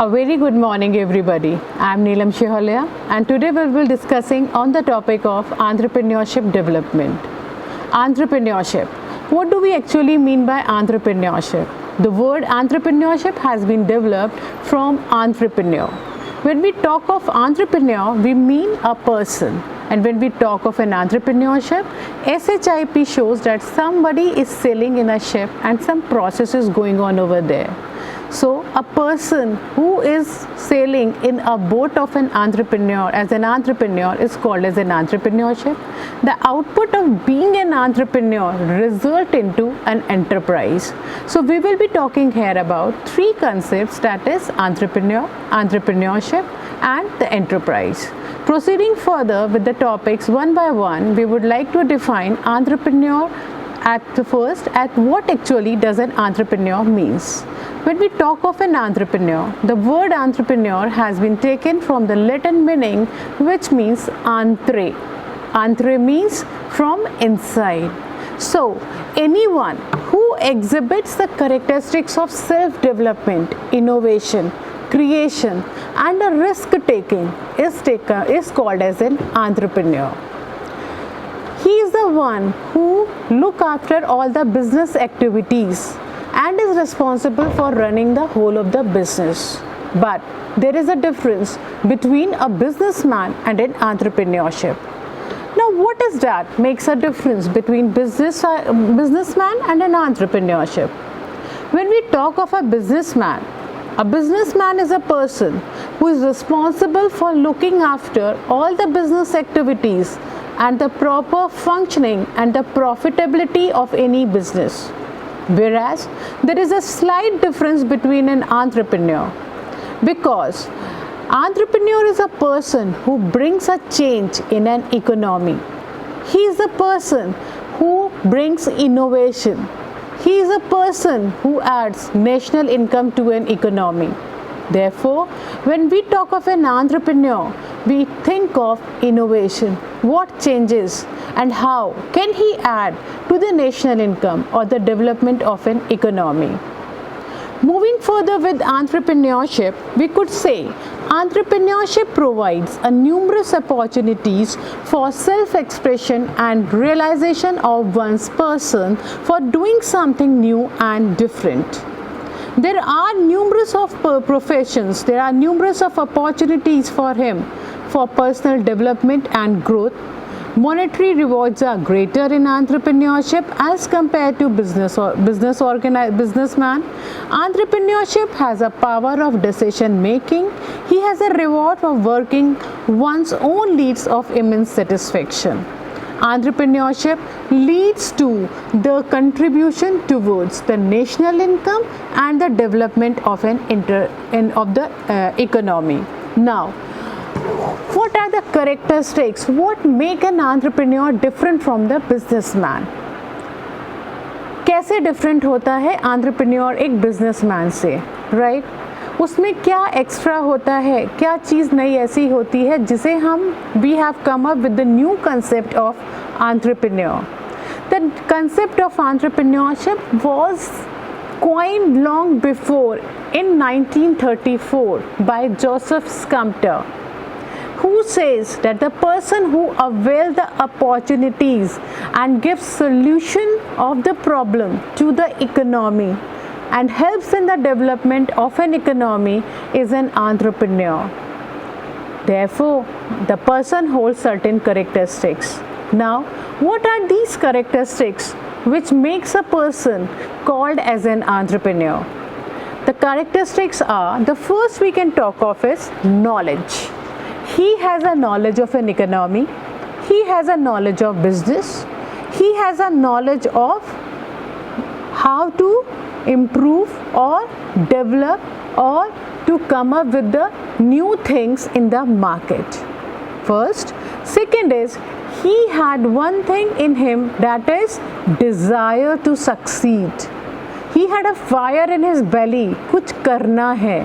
A very good morning, everybody. I'm Neelam Sheholaya, and today we will be discussing on the topic of entrepreneurship development. Entrepreneurship. What do we actually mean by entrepreneurship? The word entrepreneurship has been developed from entrepreneur. When we talk of entrepreneur, we mean a person. And when we talk of an entrepreneurship, SHIP shows that somebody is sailing in a ship and some process is going on over there. So a person who is sailing in a boat of an entrepreneur as an entrepreneur is called as an entrepreneurship. The output of being an entrepreneur result into an enterprise. So we will be talking here about three concepts, that is entrepreneur, entrepreneurship and the enterprise. Proceeding further with the topics one by one, we would like to define entrepreneur at what actually does an entrepreneur means. When we talk of an entrepreneur, the word entrepreneur has been taken from the Latin meaning which means entre. Entre means from inside. So, anyone who exhibits the characteristics of self-development, innovation, creation and a risk-taking is called as an entrepreneur. He is the one who looks after all the business activities and is responsible for running the whole of the business. But there is a difference between a businessman and an entrepreneurship. Now, what is that makes a difference between businessman and an entrepreneurship? When we talk of a businessman is a person who is responsible for looking after all the business activities and the proper functioning and the profitability of any business. Whereas there is a slight difference between an entrepreneur, because entrepreneur is a person who brings a change in an economy. He is a person who brings innovation. He is a person who adds national income to an economy. Therefore, when we talk of an entrepreneur, we think of innovation, what changes and how can he add to the national income or the development of an economy. Moving further with entrepreneurship, we could say entrepreneurship provides a numerous opportunities for self-expression and realization of one's person for doing something new and different. There are numerous of professions, there are numerous of opportunities for him for personal development and growth. Monetary rewards are greater in entrepreneurship as compared to businessman. Entrepreneurship has a power of decision making. He has a reward of working one's own leads of immense satisfaction. Entrepreneurship leads to the contribution towards the national income and the development of the economy. Now, what are the characteristics? What make an entrepreneur different from the businessman? कैसे different होता है entrepreneur एक businessman से, right? उसमें क्या extra होता है, क्या चीज़ नई ऐसी होती है जिसे हम we have come up with the new concept of entrepreneur. The concept of entrepreneurship was coined long before in 1934 by Joseph Schumpeter, who says that the person who avails the opportunities and gives solution of the problem to the economy and helps in the development of an economy is an entrepreneur. Therefore, the person holds certain characteristics. Now, what are these characteristics which makes a person called as an entrepreneur? The characteristics are, the first we can talk of is knowledge. He has a knowledge of an economy, he has a knowledge of business, he has a knowledge of how to improve or develop or to come up with the new things in the market. First. Second is, he had one thing in him, that is desire to succeed. He had a fire in his belly, कुछ करना है,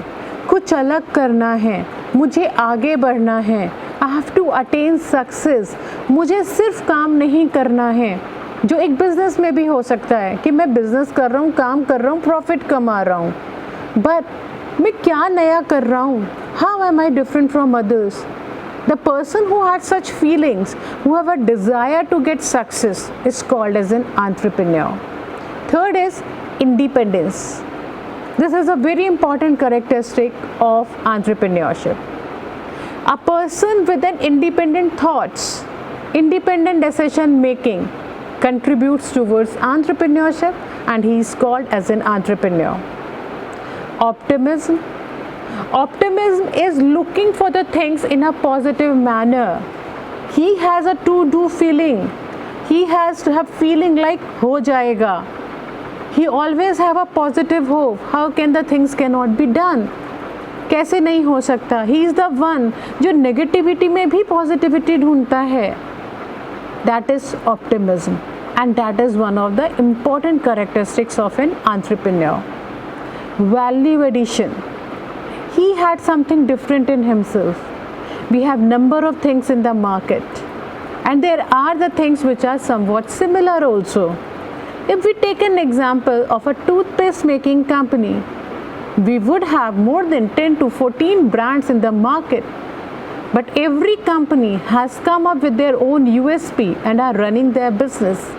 कुछ अलग करना है, मुझे आगे बढ़ना है, I have to attain success. मुझे सिर्फ काम नहीं करना है, जो एक बिजनेस में भी हो सकता है कि मैं बिजनेस कर रहा हूँ, काम कर रहा हूँ, प्रॉफिट कमा रहा हूँ, बट मैं क्या नया कर रहा हूँ, how am I different from others. The person who had such feelings, who have a desire to get success, is called as an entrepreneur. Third is independence. This is a very important characteristic of entrepreneurship. A person with an independent thoughts, independent decision making contributes towards entrepreneurship, and he is called as an entrepreneur. Optimism. Optimism is looking for the things in a positive manner. He has a to-do feeling. He has to have feeling like हो जाएगा. He always have a positive hope. How can the things cannot be done? कैसे नहीं हो सकता? He is the one जो negativity में भी positivity ढूंढता है. That is optimism, and that is one of the important characteristics of an entrepreneur. Value addition. He had something different in himself. We have number of things in the market, and there are the things which are somewhat similar also. If we take an example of a toothpaste making company, we would have more than 10 to 14 brands in the market, but every company has come up with their own USP and are running their business.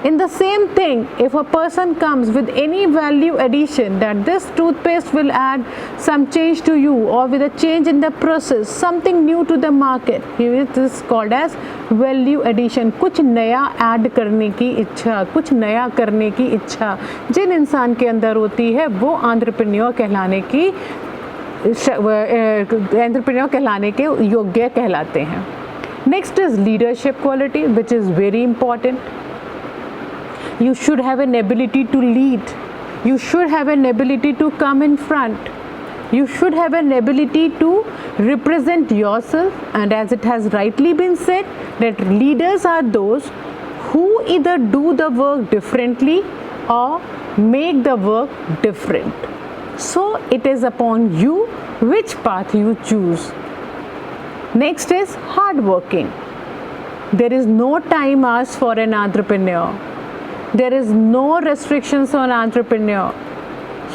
In the same thing, if a person comes with any value addition that this toothpaste will add some change to you, or with a change in the process, something new to the market, it is called as value addition. कुछ नया add करने की इच्छा, कुछ नया करने की इच्छा जिन इंसान के अंदर होती है, वो एंटरप्रेन्योर कहलाने के योग्य कहलाते हैं. Next is leadership quality, which is very important. You should have an ability to lead. You should have an ability to come in front. You should have an ability to represent yourself, and as it has rightly been said, that leaders are those who either do the work differently or make the work different. So it is upon you which path you choose. Next is hard working. There is no time asked for an entrepreneur. There is no restrictions on entrepreneur.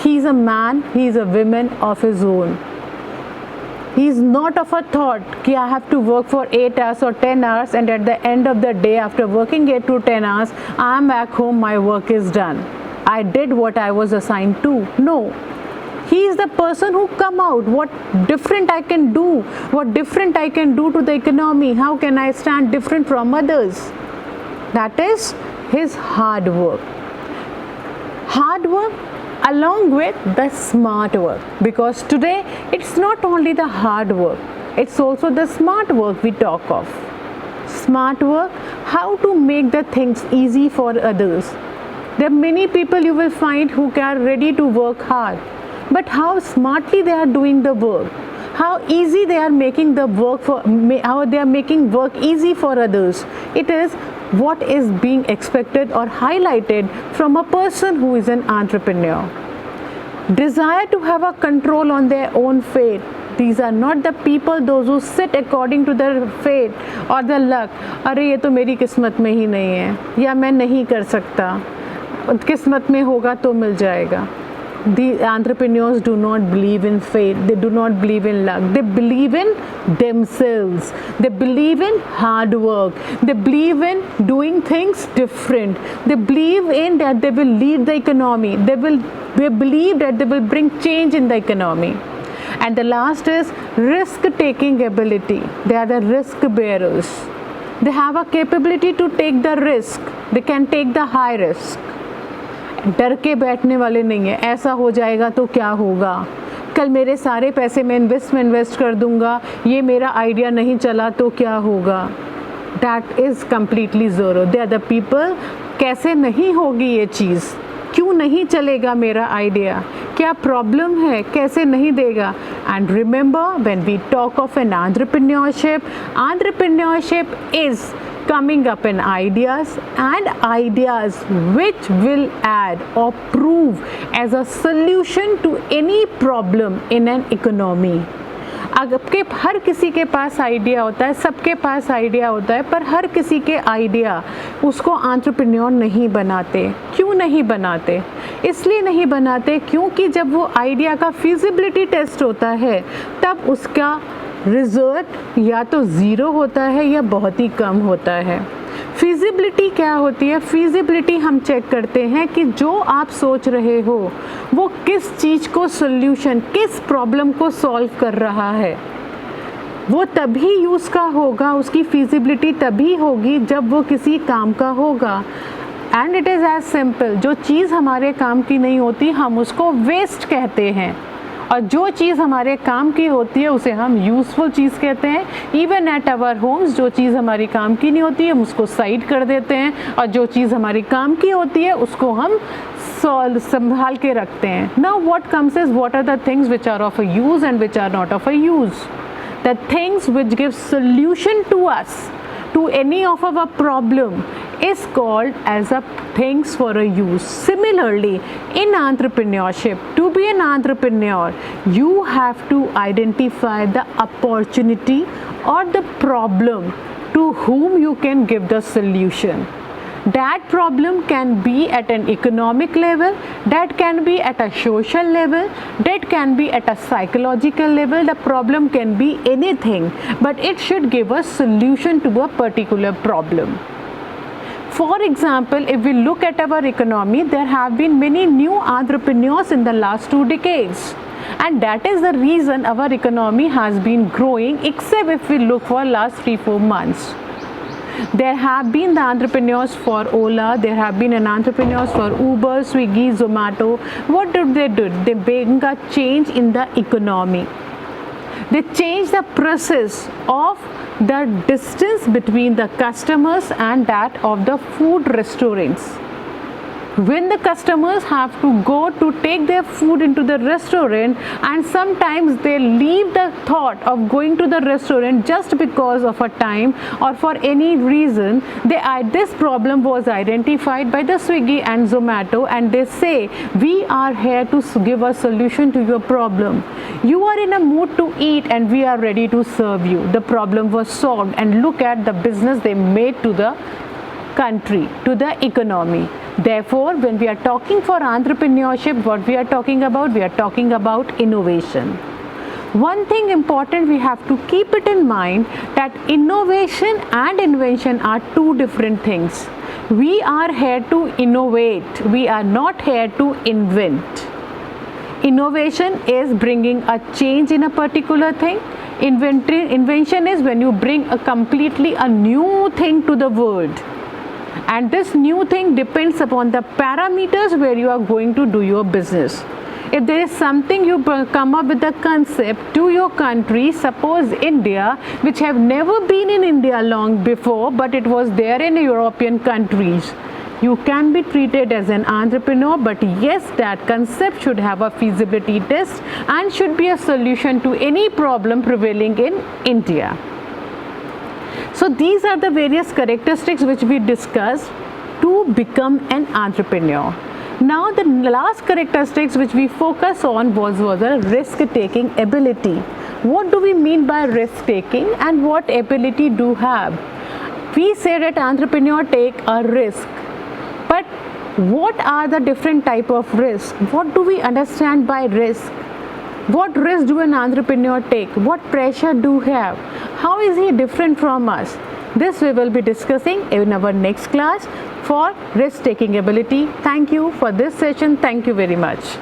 He is a man, he is a woman of his own. He is not of a thought कि I have to work for 8 hours or 10 hours, and at the end of the day, after working 8 to 10 hours, I am back home, my work is done. I did what I was assigned to. No. He is the person who come out, what different I can do, what different I can do to the economy, how can I stand different from others. That is his hard work. Hard work along with the smart work, because today it's not only the hard work, it's also the smart work we talk of. Smart work, how to make the things easy for others. There are many people you will find who are ready to work hard, but how smartly they are doing the work, how easy they are making the work for, how they are making work easy for others. It is what is being expected or highlighted from a person who is an entrepreneur. Desire to have a control on their own fate. These are not the people those who sit according to their fate or the luck. अरे ये तो मेरी किस्मत में ही नहीं है, या मैं नहीं कर सकता, किस्मत में होगा तो मिल जाएगा. The entrepreneurs do not believe in fate, they do not believe in luck, they believe in themselves, they believe in hard work, they believe in doing things different, they believe in that they will lead the economy, they believe that they will bring change in the economy. And the last is risk taking ability. They are the risk bearers. They have a capability to take the risk, they can take the high risk. डर के बैठने वाले नहीं है, ऐसा हो जाएगा तो क्या होगा, कल मेरे सारे पैसे मैं इन्वेस्ट कर दूंगा, ये मेरा आइडिया नहीं चला तो क्या होगा. That is completely zero. They are the people, कैसे नहीं होगी ये चीज़, क्यों नहीं चलेगा मेरा आइडिया, क्या प्रॉब्लम है, कैसे नहीं देगा. And remember, when we talk of an entrepreneurship is coming up in ideas, and ideas which will add or prove as a solution to any problem in an economy. आपके हर किसी के पास idea होता है, सबके पास आइडिया होता है, पर हर किसी के आइडिया उसको एंटरप्रेन्योर नहीं बनाते. क्यों नहीं बनाते? इसलिए नहीं बनाते क्योंकि जब वो आइडिया का फिजिबिलिटी टेस्ट होता है तब उसका रिजल्ट या तो ज़ीरो होता है या बहुत ही कम होता है। फिजिबिलिटी क्या होती है? फिजिबिलिटी हम चेक करते हैं कि जो आप सोच रहे हो वो किस चीज़ को सोल्यूशन, किस प्रॉब्लम को सॉल्व कर रहा है। वो तभी यूज़ का होगा, उसकी फिजिबिलिटी तभी होगी जब वो किसी काम का होगा। And it is as simple, जो चीज़ हमारे काम की नहीं होती हम उसको वेस्ट कहते हैं, और जो चीज़ हमारे काम की होती है उसे हम यूज़फुल चीज़ कहते हैं। इवन एट आवर होम्स, जो चीज़ हमारी काम की नहीं होती है हम उसको साइड कर देते हैं, और जो चीज़ हमारी काम की होती है उसको हम संभाल के रखते हैं। Now what comes is what are the things which are of a use and which are not of a use. The things which give solution to us to any of our problem is called as a things for a use. Similarly, in entrepreneurship, to be an entrepreneur, you have to identify the opportunity or the problem to whom you can give the solution. That problem can be at an economic level, that can be at a social level, that can be at a psychological level. The problem can be anything, but it should give a solution to a particular problem. For example, if we look at our economy, there have been many new entrepreneurs in the last 2 decades. And that is the reason our economy has been growing, except if we look for last 3-4 months. There have been the entrepreneurs for Ola, there have been an entrepreneurs for Uber, Swiggy, Zomato. What did they do? They bring a change in the economy. They change the process of the distance between the customers and that of the food restaurants. When the customers have to go to take their food into the restaurant, and sometimes they leave the thought of going to the restaurant just because of a time or for any reason, this problem was identified by the Swiggy and Zomato, and they say we are here to give a solution to your problem. You are in a mood to eat and we are ready to serve you. The problem was solved, and look at the business they made to the country, to the economy. Therefore, when we are talking for entrepreneurship, what we are talking about? We are talking about innovation. One thing important, we have to keep it in mind that innovation and invention are 2 different things. We are here to innovate, we are not here to invent. Innovation is bringing a change in a particular thing. Invention is when you bring a completely a new thing to the world. And this new thing depends upon the parameters where you are going to do your business. If there is something you come up with a concept to your country, suppose India, which have never been in India long before, but it was there in European countries, you can be treated as an entrepreneur, but yes, that concept should have a feasibility test and should be a solution to any problem prevailing in India. So these are the various characteristics which we discussed to become an entrepreneur. Now the last characteristics which we focus on was a risk taking ability. What do we mean by risk taking and what ability do have? We say that entrepreneur take a risk, but what are the different type of risk? What do we understand by risk? What risk do an entrepreneur take? What pressure do he have? How is he different from us? This we will be discussing in our next class for risk taking ability. Thank you for this session. Thank you very much.